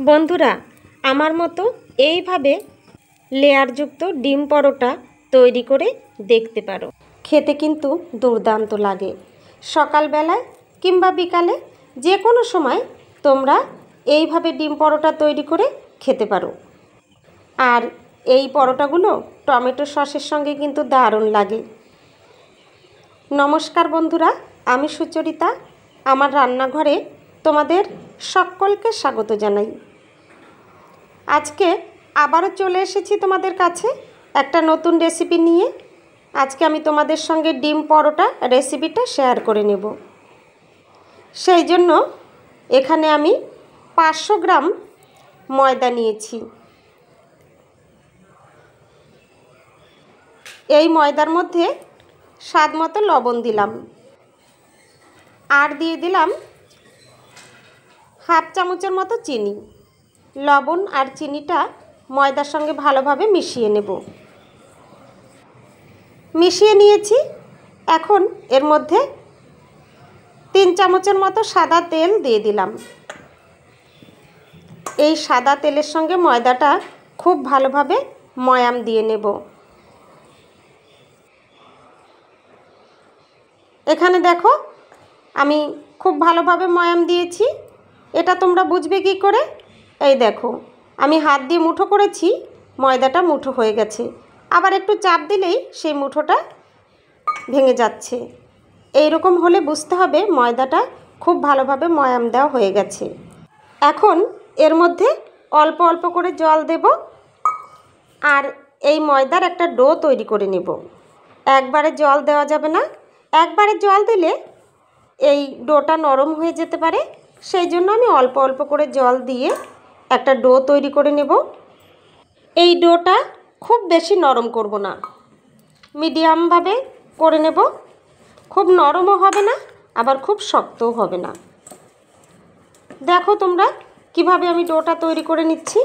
বন্ধুরা, আমার মতো এইভাবে লেয়ারযুক্ত ডিম পরোটা তৈরি করে দেখতে পারো। খেতে কিন্তু দুর্দান্ত লাগে। সকালবেলায় কিংবা বিকালে যে কোনো সময় তোমরা এইভাবে ডিম পরোটা তৈরি করে খেতে পারো। আর এই পরোটাগুলো টমেটো সসের সঙ্গে কিন্তু দারুণ লাগে। নমস্কার বন্ধুরা, আমি সুচরিতা। আমার রান্নাঘরে তোমাদের সকলকে স্বাগত জানাই। আজকে আবারও চলে এসেছি তোমাদের কাছে একটা নতুন রেসিপি নিয়ে। আজকে আমি তোমাদের সঙ্গে ডিম পরোটা রেসিপিটা শেয়ার করে নেব। সেই জন্য এখানে আমি 500 গ্রাম ময়দা নিয়েছি। এই ময়দার মধ্যে স্বাদ মতো লবণ দিলাম, আর দিয়ে দিলাম হাফ চামচের মতো চিনি। লবণ আর চিনিটা ময়দার সঙ্গে ভালোভাবে মিশিয়ে নেব। মিশিয়ে নিয়েছি। এখন এর মধ্যে 3 চামচের মতো সাদা তেল দিয়ে দিলাম। এই সাদা তেলের সঙ্গে ময়দাটা খুব ভালোভাবে ময়াম দিয়ে নেব। এখানে দেখো আমি খুব ভালোভাবে ময়াম দিয়েছি। এটা তোমরা বুঝবে কি করে? এই দেখো, আমি হাত দিয়ে মুঠো করেছি, ময়দাটা মুঠো হয়ে গেছে। আবার একটু চাপ দিলেই সেই মুঠোটা ভেঙে যাচ্ছে। এই রকম হলে বুঝতে হবে ময়দাটা খুব ভালোভাবে ময়াম দেওয়া হয়ে গেছে। এখন এর মধ্যে অল্প অল্প করে জল দেব, আর এই ময়দার একটা ডো তৈরি করে নেব। একবারে জল দেওয়া যাবে না। একবারে জল দিলে এই ডোটা নরম হয়ে যেতে পারে। সেই জন্য আমি অল্প অল্প করে জল দিয়ে একটা ডো তৈরি করে নেব। এই ডোটা খুব বেশি নরম করব না, মিডিয়ামভাবে করে নেব। খুব নরমও হবে না, আবার খুব শক্তও হবে না। দেখো তোমরা কিভাবে আমি ডোটা তৈরি করে নিচ্ছি।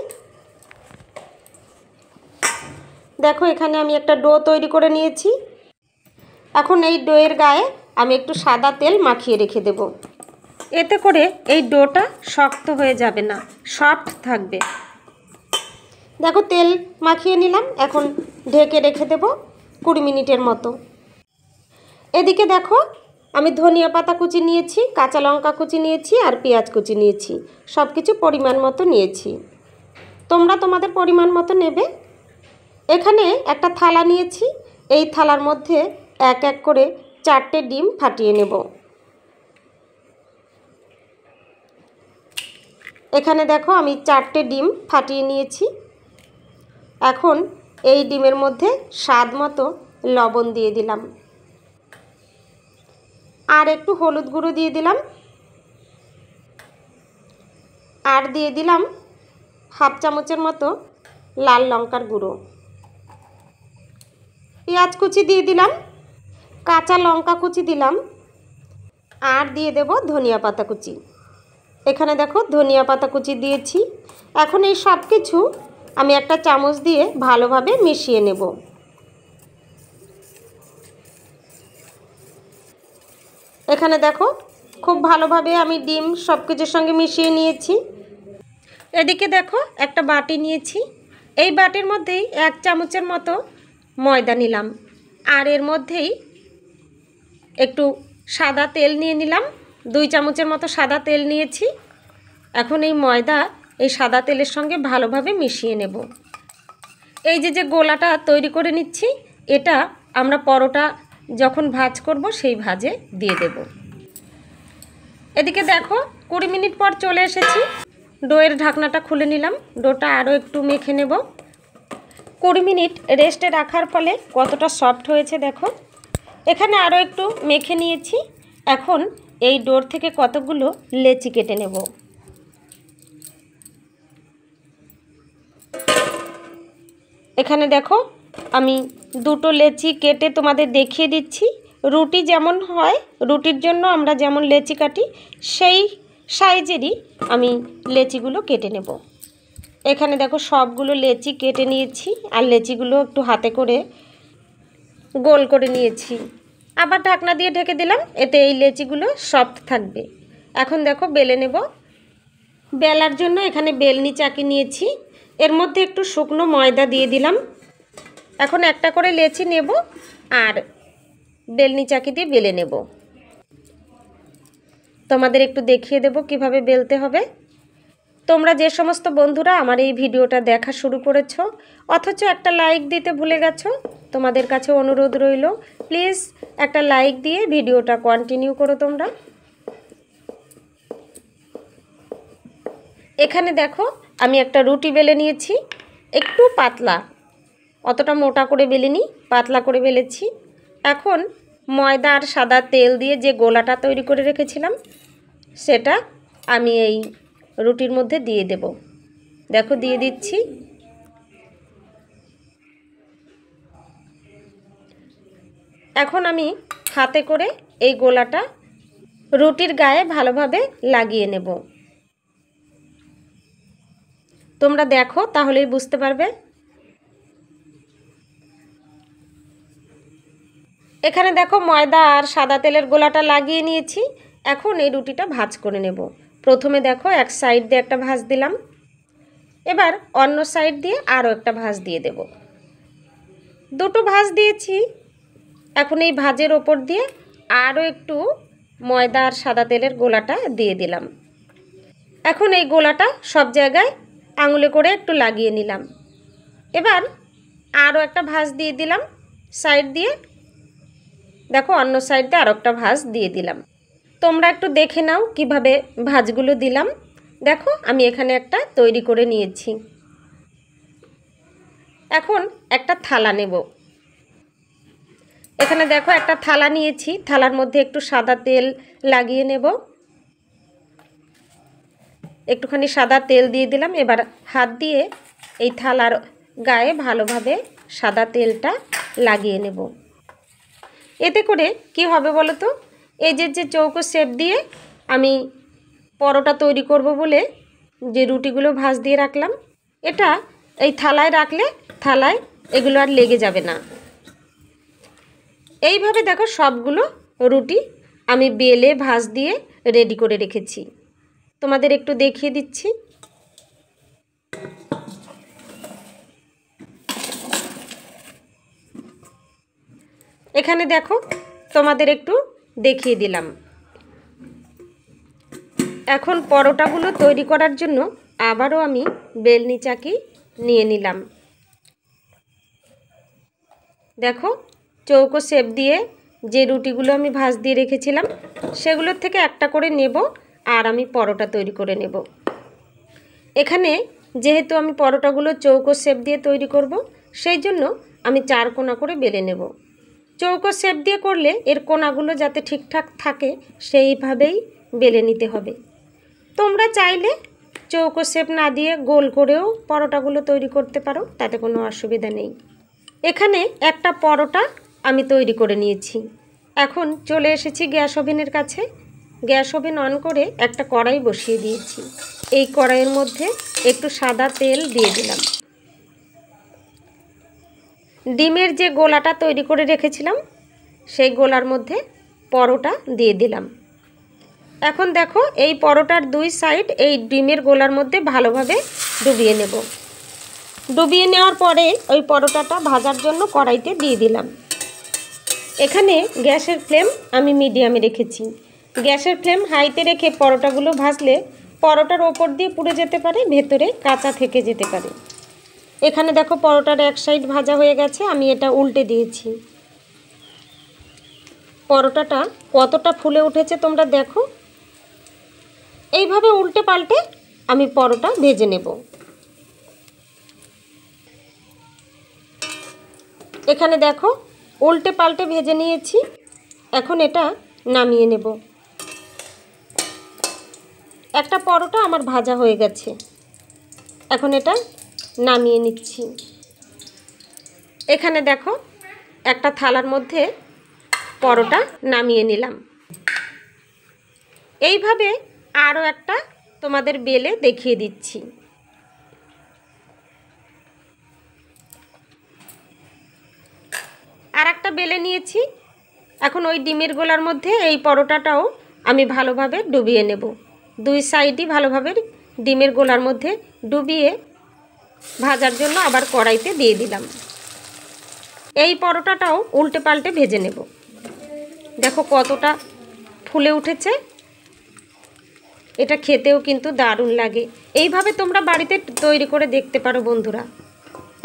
দেখো এখানে আমি একটা ডো তৈরি করে নিয়েছি। এখন এই ডোয়ের গায়ে আমি একটু সাদা তেল মাখিয়ে রেখে দেব। এতে করে এই ডোটা শক্ত হয়ে যাবে না, সফট থাকবে। দেখো তেল মাখিয়ে নিলাম। এখন ঢেকে রেখে দেব 20 মিনিটের মতো। এদিকে দেখো আমি ধনিয়া পাতা কুচি নিয়েছি, কাঁচা লঙ্কা কুচি নিয়েছি, আর পেঁয়াজ কুচি নিয়েছি। সব কিছু পরিমাণ মতো নিয়েছি। তোমরা তোমাদের পরিমাণ মতো নেবে। এখানে একটা থালা নিয়েছি। এই থালার মধ্যে এক এক করে 4টে ডিম ফাটিয়ে নেব। এখানে দেখো আমি 4টে ডিম ফাটিয়ে নিয়েছি। এখন এই ডিমের মধ্যে স্বাদ মতো লবণ দিয়ে দিলাম, আর একটু হলুদ গুঁড়ো দিয়ে দিলাম, আর দিয়ে দিলাম হাফ চামচের মতো লাল লঙ্কার গুঁড়ো। পেঁয়াজ কুচি দিয়ে দিলাম, কাঁচা লঙ্কা কুচি দিলাম, আর দিয়ে দেব ধনিয়া পাতা কুচি। এখানে দেখো ধনিয়া পাতা কুচি দিয়েছি। এখন এই সব কিছু আমি একটা চামচ দিয়ে ভালোভাবে মিশিয়ে নেব। এখানে দেখো খুব ভালোভাবে আমি ডিম সব কিছুর সঙ্গে মিশিয়ে নিয়েছি। এদিকে দেখো একটা বাটি নিয়েছি। এই বাটির মধ্যেই 1 চামচের মতো ময়দা নিলাম, আর এর মধ্যেই একটু সাদা তেল নিয়ে নিলাম। 2 চামচের মতো সাদা তেল নিয়েছি। এখন এই ময়দা এই সাদা তেলের সঙ্গে ভালোভাবে মিশিয়ে নেব। এই যে গোলাটা তৈরি করে নিচ্ছি, এটা আমরা পরোটা যখন ভাজ করব সেই ভাজে দিয়ে দেব। এদিকে দেখো 20 মিনিট পর চলে এসেছি। ডোয়ের ঢাকনাটা খুলে নিলাম। ডোটা আরও একটু মেখে নেব। 20 মিনিট রেস্টে রাখার ফলে কতটা সফট হয়েছে দেখো। এখানে আরও একটু মেখে নিয়েছি। এখন এই ডোর থেকে কতগুলো লেচি কেটে নেব। এখানে দেখো আমি 2টো লেচি কেটে তোমাদের দেখিয়ে দিচ্ছি। রুটি যেমন হয়, রুটির জন্য আমরা যেমন লেচি কাটি, সেই সাইজেরই আমি লেচিগুলো কেটে নেব। এখানে দেখো সবগুলো লেচি কেটে নিয়েছি, আর লেচিগুলো একটু হাতে করে গোল করে নিয়েছি। আবার ঢাকনা দিয়ে ঢেকে দিলাম, এতে এই লেচিগুলো সফট থাকবে। এখন দেখো বেলে নেব। বেলার জন্য এখানে বেলনি চাকি নিয়েছি, এর মধ্যে একটু শুকনো ময়দা দিয়ে দিলাম। এখন একটা করে লেচি নেব আর বেলনি চাকি দিয়ে বেলে নেব। তোমাদের একটু দেখিয়ে দেব কিভাবে বেলতে হবে। তোমরা যে সমস্ত বন্ধুরা আমার এই ভিডিওটা দেখা শুরু করেছো অথচ একটা লাইক দিতে ভুলে গেছো, তোমাদের কাছে অনুরোধ রইল প্লিজ একটা লাইক দিয়ে ভিডিওটা কন্টিনিউ করো তোমরা। এখানে দেখো আমি একটা রুটি বেলে নিয়েছি, একটু পাতলা, অতটা মোটা করে বেলিনি, পাতলা করে বেলেছি। এখন ময়দা আর সাদা তেল দিয়ে যে গোলাটা তৈরি করে রেখেছিলাম সেটা আমি এই রুটির মধ্যে দিয়ে দেব। দেখো দিয়ে দিচ্ছি। এখন আমি হাতে করে এই গোলাটা রুটির গায়ে ভালোভাবে লাগিয়ে নেব। তোমরা দেখো তাহলেই বুঝতে পারবে। এখানে দেখো ময়দা আর সাদা তেলের গোলাটা লাগিয়ে নিয়েছি। এখন এই রুটিটা ভাঁজ করে নেব। প্রথমে দেখো এক সাইড দিয়ে একটা ভাঁজ দিলাম, এবার অন্য সাইড দিয়ে আরও একটা ভাঁজ দিয়ে দেব। দুটো ভাঁজ দিয়েছি। এখন এই ভাঁজের ওপর দিয়ে আরও একটু ময়দা আর সাদা তেলের গোলাটা দিয়ে দিলাম। এখন এই গোলাটা সব জায়গায় আঙুলে করে একটু লাগিয়ে নিলাম। এবার আরও একটা ভাঁজ দিয়ে দিলাম সাইড দিয়ে। দেখো অন্য সাইড দিয়ে আরও একটা ভাঁজ দিয়ে দিলাম। তোমরা একটু দেখে নাও কিভাবে ভাঁজগুলো দিলাম। দেখো আমি এখানে একটা তৈরি করে নিয়েছি। এখন একটা থালা নেব। এখানে দেখো একটা থালা নিয়েছি, থালার মধ্যে একটু সাদা তেল লাগিয়ে নেব। একটুখানি সাদা তেল দিয়ে দিলাম। এবার হাত দিয়ে এই থালার গায়ে ভালোভাবে সাদা তেলটা লাগিয়ে নেব। এতে করে কি হবে বলো তো, এই যে চৌকো শেপ দিয়ে আমি পরোটা তৈরি করব বলে যে রুটিগুলো ভাঁজ দিয়ে রাখলাম, এটা এই থালায় রাখলে থালায় এগুলো আর লেগে যাবে না। এইভাবে দেখো সবগুলো রুটি আমি বেলে ভাঁজ দিয়ে রেডি করে রেখেছি। তোমাদের একটু দেখিয়ে দিচ্ছি। এখানে দেখো তোমাদের একটু দেখিয়ে দিলাম। এখন পরোটাগুলো তৈরি করার জন্য আবারও আমি বেলনি চাকি নিয়ে নিলাম। দেখো চৌকো শেপ দিয়ে যে রুটিগুলো আমি ভাঁজ দিয়ে রেখেছিলাম সেগুলোর থেকে একটা করে নেব আর আমি পরোটা তৈরি করে নেব। এখানে যেহেতু আমি পরোটাগুলো চৌকো শেপ দিয়ে তৈরি করব সেই জন্য আমি 4 কোণা করে বেলে নেব। চৌকো শেপ দিয়ে করলে এর কোণাগুলো যাতে ঠিকঠাক থাকে সেইভাবেই বেলে নিতে হবে। তোমরা চাইলে চৌকো শেপ না দিয়ে গোল করেও পরোটাগুলো তৈরি করতে পারো, তাতে কোনো অসুবিধা নেই। এখানে একটা পরোটা আমি তৈরি করে নিয়েছি। এখন চলে এসেছি গ্যাস ওভেনের কাছে। গ্যাস ওভেন অন করে একটা কড়াই বসিয়ে দিয়েছি। এই কড়াইয়ের মধ্যে একটু সাদা তেল দিয়ে দিলাম। ডিমের যে গোলাটা তৈরি করে রেখেছিলাম সেই গোলার মধ্যে পরোটা দিয়ে দিলাম। এখন দেখো এই পরোটার 2 সাইড এই ডিমের গোলার মধ্যে ভালোভাবে ডুবিয়ে নেব। ডুবিয়ে নেওয়ার পরে ওই পরোটাটা ভাজার জন্য কড়াইতে দিয়ে দিলাম। এখানে গ্যাসের ফ্লেম আমি মিডিয়ামে রেখেছি। গ্যাসের ফ্লেম হাইতে রেখে পরোটাগুলো ভাজলে পরোটার ওপর দিয়ে পুড়ে যেতে পারে, ভেতরে কাঁচা থেকে যেতে পারে। এখানে দেখো পরোটার এক সাইড ভাজা হয়ে গেছে, আমি এটা উল্টে দিয়েছি। পরোটাটা কতটা ফুলে উঠেছে তোমরা দেখো। এইভাবে উল্টে পাল্টে আমি পরোটা ভেজে নেব। এখানে দেখো উল্টে পাল্টে ভেজে নিয়েছি। এখন এটা নামিয়ে নেব। একটা পরোটা আমার ভাজা হয়ে গেছে, এখন এটা নামিয়ে নিচ্ছি। এখানে দেখো একটা থালার মধ্যে পরোটা নামিয়ে নিলাম। এইভাবে আরও একটা তোমাদের বেলে দেখিয়ে দিচ্ছি। আর একটা বেলে নিয়েছি। এখন ওই ডিমের গোলার মধ্যে এই পরোটাটাও আমি ভালোভাবে ডুবিয়ে নেব। 2 সাইডই ভালোভাবে ডিমের গোলার মধ্যে ডুবিয়ে ভাজার জন্য আবার কড়াইতে দিয়ে দিলাম। এই পরোটাটাও উল্টে পাল্টে ভেজে নেব। দেখো কতটা ফুলে উঠেছে, এটা খেতেও কিন্তু দারুণ লাগে। এইভাবে তোমরা বাড়িতে তৈরি করে দেখতে পারো বন্ধুরা,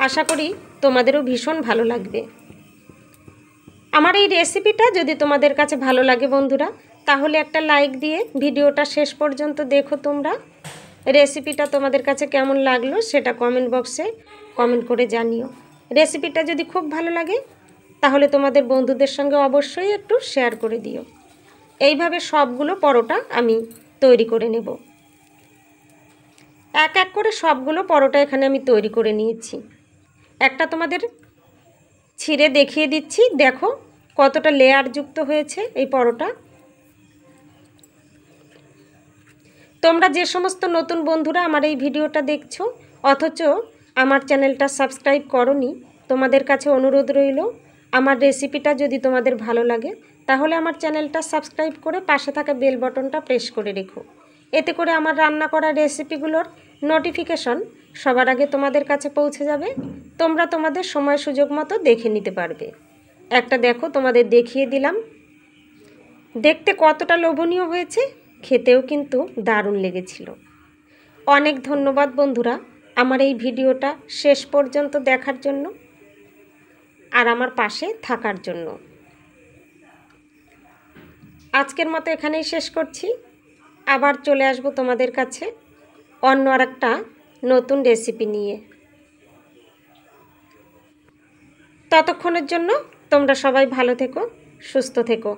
আশা করি তোমাদেরও ভীষণ ভালো লাগবে। আমার এই রেসিপিটা যদি তোমাদের কাছে ভালো লাগে বন্ধুরা, তাহলে একটা লাইক দিয়ে ভিডিওটা শেষ পর্যন্ত দেখো। তোমরা রেসিপিটা তোমাদের কাছে কেমন লাগলো সেটা কমেন্ট বক্সে কমেন্ট করে জানিও। রেসিপিটা যদি খুব ভালো লাগে তাহলে তোমাদের বন্ধুদের সঙ্গে অবশ্যই একটু শেয়ার করে দিও। এইভাবে সবগুলো পরোটা আমি তৈরি করে নেব। এক এক করে সবগুলো পরোটা এখানে আমি তৈরি করে নিয়েছি। একটা তোমাদের ছিঁড়ে দেখিয়ে দিচ্ছি, দেখো কতটা লেয়ার যুক্ত হয়েছে এই পরোটা। তোমরা যে সমস্ত নতুন বন্ধুরা আমার এই ভিডিওটা দেখছো অথচ আমার চ্যানেলটা সাবস্ক্রাইব করোনি, তোমাদের কাছে অনুরোধ রইল, আমার রেসিপিটা যদি তোমাদের ভালো লাগে তাহলে আমার চ্যানেলটা সাবস্ক্রাইব করে পাশে থাকা বেল বাটনটা প্রেস করে রেখো। এতে করে আমার রান্না করা রেসিপিগুলোর নোটিফিকেশন সবার আগে তোমাদের কাছে পৌঁছে যাবে। তোমরা তোমাদের সময় সুযোগ মতো দেখে নিতে পারবে। একটা দেখো তোমাদের দেখিয়ে দিলাম, দেখতে কতটা লোভনীয় হয়েছে, খেতেও কিন্তু দারুণ লেগেছিল। অনেক ধন্যবাদ বন্ধুরা আমার এই ভিডিওটা শেষ পর্যন্ত দেখার জন্য আর আমার পাশে থাকার জন্য। আজকের মতো এখানেই শেষ করছি। আবার চলে আসব তোমাদের কাছে অন্য আরেকটা নতুন রেসিপি নিয়ে। ততক্ষণের জন্য তোমরা সবাই ভালো থেকো, সুস্থ থেকো।